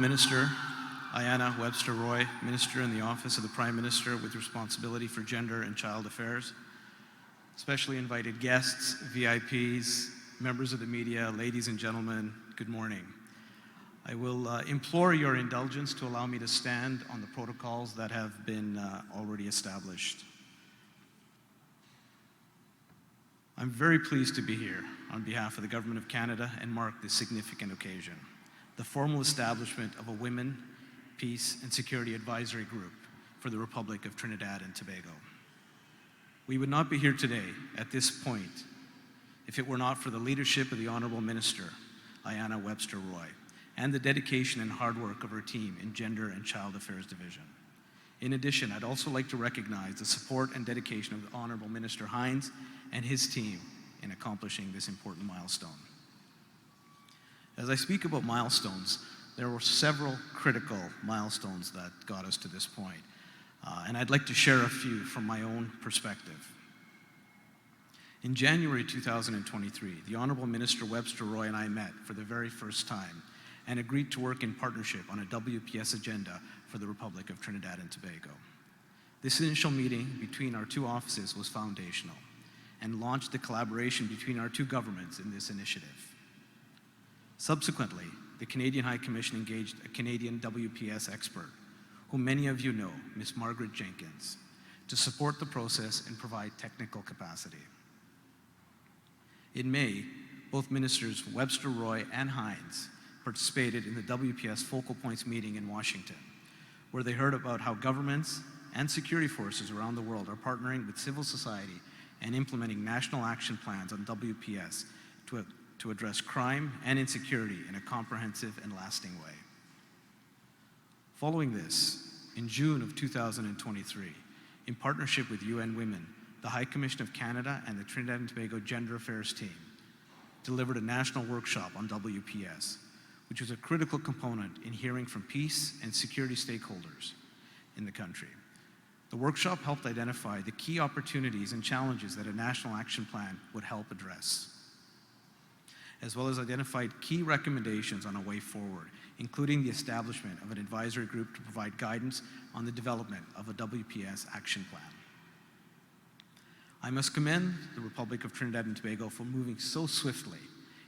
Minister Ayanna Webster Roy, Minister in the Office of the Prime Minister with responsibility for gender and child affairs, specially invited guests, VIPs, members of the media, ladies and gentlemen, good morning. I will implore your indulgence to allow me to stand on the protocols that have been already established. I'm very pleased to be here on behalf of the Government of Canada and mark this significant occasion, the formal establishment of a Women, Peace and Security Advisory Group for the Republic of Trinidad and Tobago. We would not be here today at this point if it were not for the leadership of the Honourable Minister, Ayanna Webster Roy, and the dedication and hard work of her team in Gender and Child Affairs Division. In addition, I'd also like to recognize the support and dedication of the Honourable Minister Hines and his team in accomplishing this important milestone. As I speak about milestones, there were several critical milestones that got us to this point, and I'd like to share a few from my own perspective. In January 2023, the Honourable Minister Webster Roy and I met for the very first time and agreed to work in partnership on a W.P.S agenda for the Republic of Trinidad and Tobago. This initial meeting between our two offices was foundational and launched the collaboration between our two governments in this initiative. Subsequently, the Canadian High Commission engaged a Canadian W.P.S expert, whom many of you know, Ms. Margaret Jenkins, to support the process and provide technical capacity. In May, both Ministers Webster Roy and Hines participated in the W.P.S Focal Points meeting in Washington, where they heard about how governments and security forces around the world are partnering with civil society and implementing national action plans on W.P.S to address crime and insecurity in a comprehensive and lasting way. Following this, in June of 2023, in partnership with UN Women, the High Commission of Canada and the Trinidad and Tobago Gender Affairs team delivered a national workshop on W.P.S, which was a critical component in hearing from peace and security stakeholders in the country. The workshop helped identify the key opportunities and challenges that a national action plan would help address, as well as identified key recommendations on a way forward, including the establishment of an advisory group to provide guidance on the development of a W.P.S Action Plan. I must commend the Republic of Trinidad and Tobago for moving so swiftly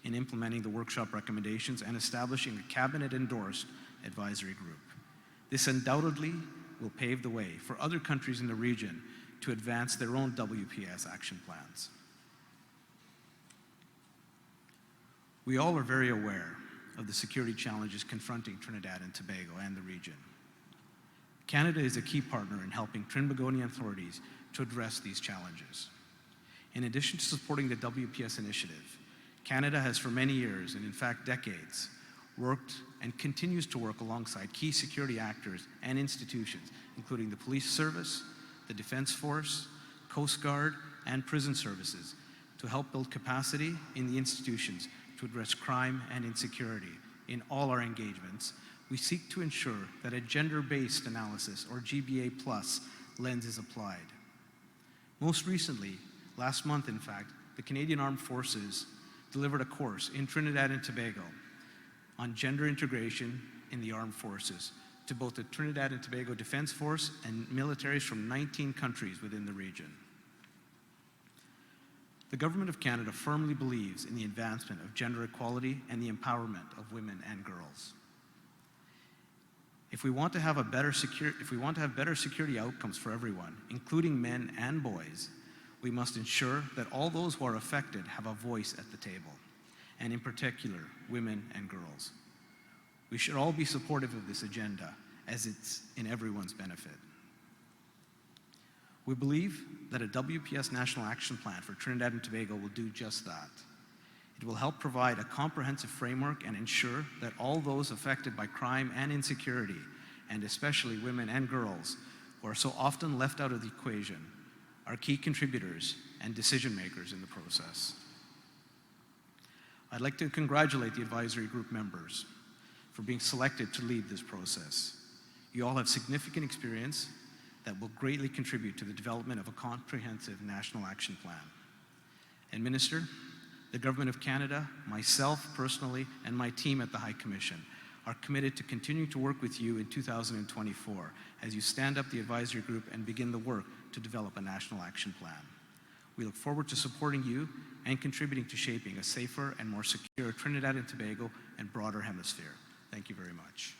in implementing the workshop recommendations and establishing a Cabinet-endorsed advisory group. This undoubtedly will pave the way for other countries in the region to advance their own W.P.S action plans. We all are very aware of the security challenges confronting Trinidad and Tobago and the region. Canada is a key partner in helping Trinbagonian authorities to address these challenges. In addition to supporting the W.P.S Initiative, Canada has for many years, and in fact decades, worked and continues to work alongside key security actors and institutions, including the police service, the Defense Force, Coast Guard, and prison services, to help build capacity in the institutions to address crime and insecurity. In all our engagements, we seek to ensure that a gender-based analysis, or GBA plus, lens is applied. Most recently, last month in fact, the Canadian Armed Forces delivered a course in Trinidad and Tobago on gender integration in the armed forces to both the Trinidad and Tobago Defense Force and militaries from 19 countries within the region. The Government of Canada firmly believes in the advancement of gender equality and the empowerment of women and girls. If we want to have better security outcomes for everyone, including men and boys, we must ensure that all those who are affected have a voice at the table, and in particular, women and girls. We should all be supportive of this agenda, as it's in everyone's benefit. We believe that a W.P.S National Action Plan for Trinidad and Tobago will do just that. It will help provide a comprehensive framework and ensure that all those affected by crime and insecurity, and especially women and girls, who are so often left out of the equation, are key contributors and decision makers in the process. I'd like to congratulate the advisory group members for being selected to lead this process. You all have significant experience that will greatly contribute to the development of a comprehensive national action plan. And Minister, the Government of Canada, myself personally, and my team at the High Commission are committed to continuing to work with you in 2024 as you stand up the advisory group and begin the work to develop a national action plan. We look forward to supporting you and contributing to shaping a safer and more secure Trinidad and Tobago and broader hemisphere. Thank you very much.